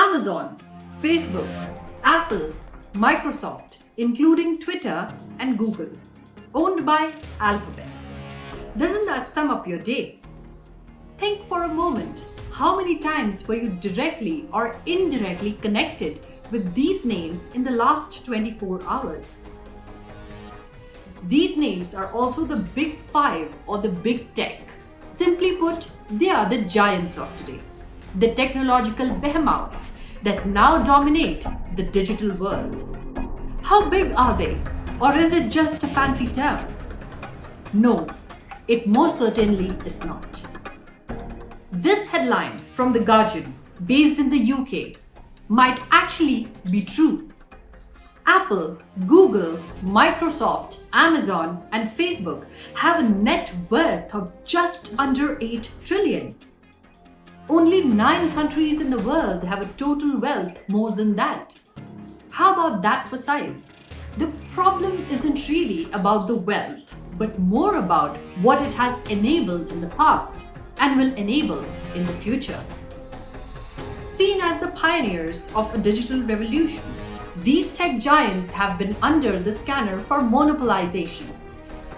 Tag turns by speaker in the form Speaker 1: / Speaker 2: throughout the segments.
Speaker 1: Amazon, Facebook, Apple, Microsoft, including Twitter and Google, owned by Alphabet. Doesn't that sum up your day? Think for a moment, how many times were you directly or indirectly connected with these names in the last 24 hours? These names are also the Big Five or the Big Tech. Simply put, they are the giants of today, the technological behemoths that now dominate the digital world. How big are they? Or is it just a fancy term? No, it most certainly is not. This headline from The Guardian, based in the UK, might actually be true. Apple, Google, Microsoft, Amazon, and Facebook have a net worth of just under 8 trillion. Only 9 countries in the world have a total wealth more than that. How about that for size? The problem isn't really about the wealth, but more about what it has enabled in the past and will enable in the future. Seen as the pioneers of a digital revolution, these tech giants have been under the scanner for monopolization.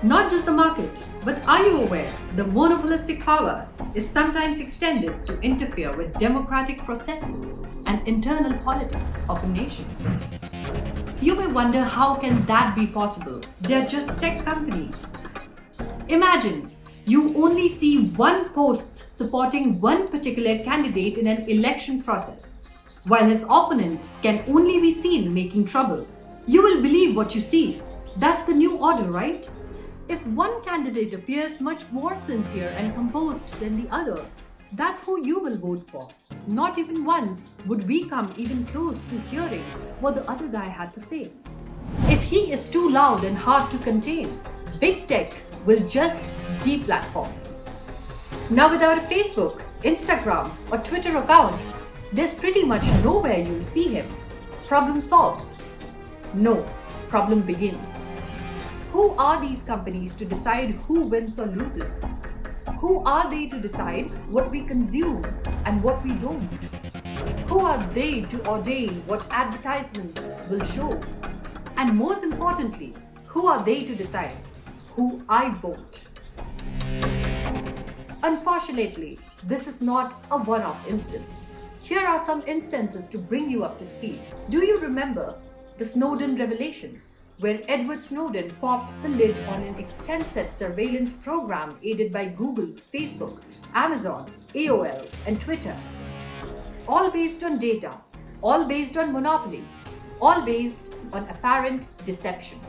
Speaker 1: Not just the market, but are you aware the monopolistic power is sometimes extended to interfere with democratic processes and internal politics of a nation? You may wonder, how can that be possible? They're just tech companies. Imagine you only see one post supporting one particular candidate in an election process, while his opponent can only be seen making trouble. You will believe what you see. That's the new order, right? If one candidate appears much more sincere and composed than the other, that's who you will vote for. Not even once would we come even close to hearing what the other guy had to say. If he is too loud and hard to contain, big tech will just deplatform. Now, without a Facebook, Instagram, or Twitter account, there's pretty much nowhere you'll see him. Problem solved? No, problem begins. Who are these companies to decide who wins or loses? Who are they to decide what we consume and what we don't? Who are they to ordain what advertisements will show? And most importantly, who are they to decide who I vote? Unfortunately, this is not a one-off instance. Here are some instances to bring you up to speed. Do you remember the Snowden revelations, where Edward Snowden popped the lid on an extensive surveillance program aided by Google, Facebook, Amazon, AOL, and Twitter? All based on data, all based on monopoly, all based on apparent deception.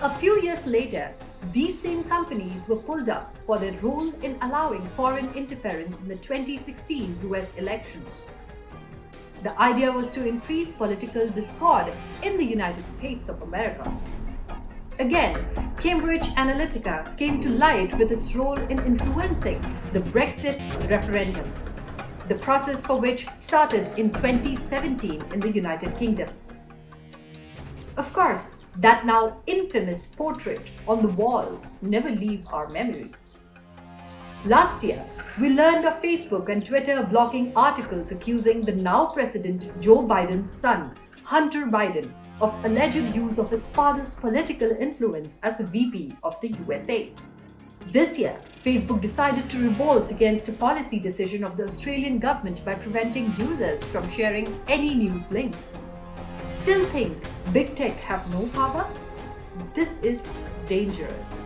Speaker 1: A few years later, these same companies were pulled up for their role in allowing foreign interference in the 2016 US elections. The idea was to increase political discord in the United States of America. Again, Cambridge Analytica came to light with its role in influencing the Brexit referendum, the process for which started in 2017 in the United Kingdom. Of course, that now infamous portrait on the wall never leave our memory. Last year, we learned of Facebook and Twitter blocking articles accusing the now President Joe Biden's son, Hunter Biden, of alleged use of his father's political influence as a VP of the USA. This year, Facebook decided to revolt against a policy decision of the Australian government by preventing users from sharing any news links. Still think big tech have no power? This is dangerous.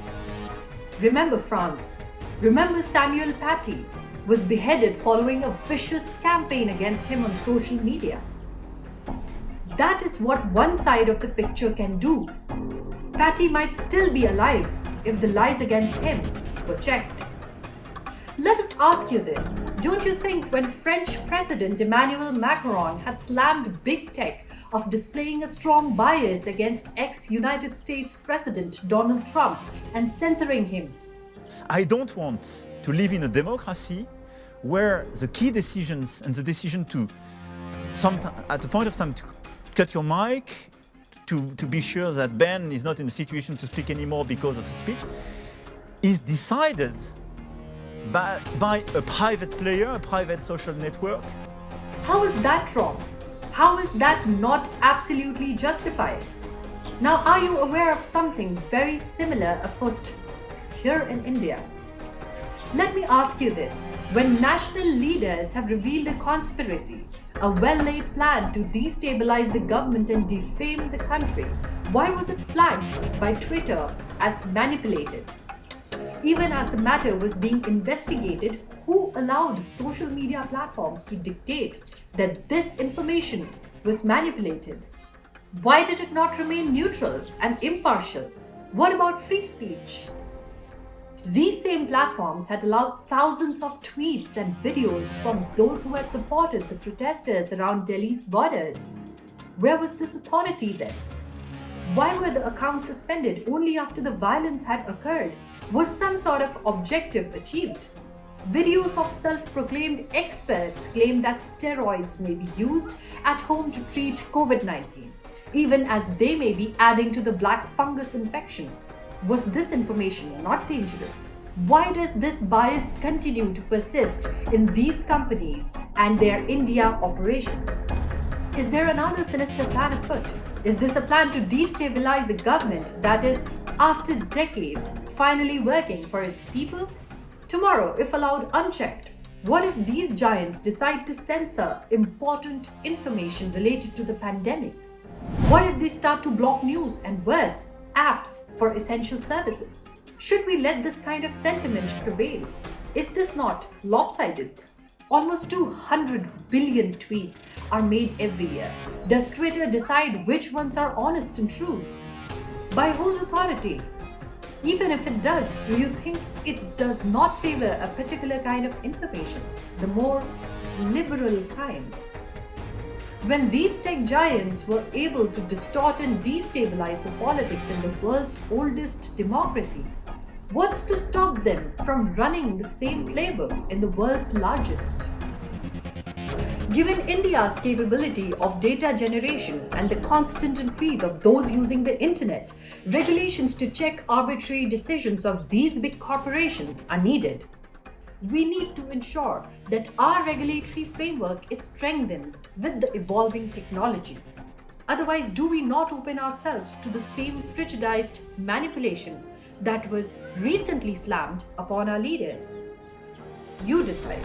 Speaker 1: Remember France. Remember Samuel Paty was beheaded following a vicious campaign against him on social media. That is what one side of the picture can do. Paty might still be alive if the lies against him were checked. Let us ask you this. Don't you think when French President Emmanuel Macron had slammed big tech of displaying a strong bias against ex-United States President Donald Trump and censoring him?
Speaker 2: I don't want to live in a democracy where the key decisions and the decision to, at a point of time, to cut your mic, to be sure that Ben is not in a situation to speak anymore because of his speech, is decided by a private player, a private social network.
Speaker 1: How is that wrong? How is that not absolutely justified? Now, are you aware of something very similar afoot here in India? Let me ask you this. When national leaders have revealed a conspiracy, a well-laid plan to destabilize the government and defame the country, why was it flagged by Twitter as manipulated? Even as the matter was being investigated, who allowed social media platforms to dictate that this information was manipulated? Why did it not remain neutral and impartial? What about free speech? These same platforms had allowed thousands of tweets and videos from those who had supported the protesters around Delhi's borders. Where was this authority then? Why were the accounts suspended only after the violence had occurred? Was some sort of objective achieved? Videos of self-proclaimed experts claim that steroids may be used at home to treat COVID-19, even as they may be adding to the black fungus infection. Was this information not dangerous? Why does this bias continue to persist in these companies and their India operations? Is there another sinister plan afoot? Is this a plan to destabilize a government that is, after decades, finally working for its people? Tomorrow, if allowed unchecked, what if these giants decide to censor important information related to the pandemic? What if they start to block news and worse, apps for essential services? Should we let this kind of sentiment prevail? Is this not lopsided? Almost 200 billion tweets are made every year. Does Twitter decide which ones are honest and true? By whose authority? Even if it does, do you think it does not favor a particular kind of information, the more liberal kind? When these tech giants were able to distort and destabilize the politics in the world's oldest democracy, what's to stop them from running the same playbook in the world's largest? Given India's capability of data generation and the constant increase of those using the internet, regulations to check arbitrary decisions of these big corporations are needed. We need to ensure that our regulatory framework is strengthened with the evolving technology. Otherwise, do we not open ourselves to the same prejudiced manipulation that was recently slammed upon our leaders? You decide.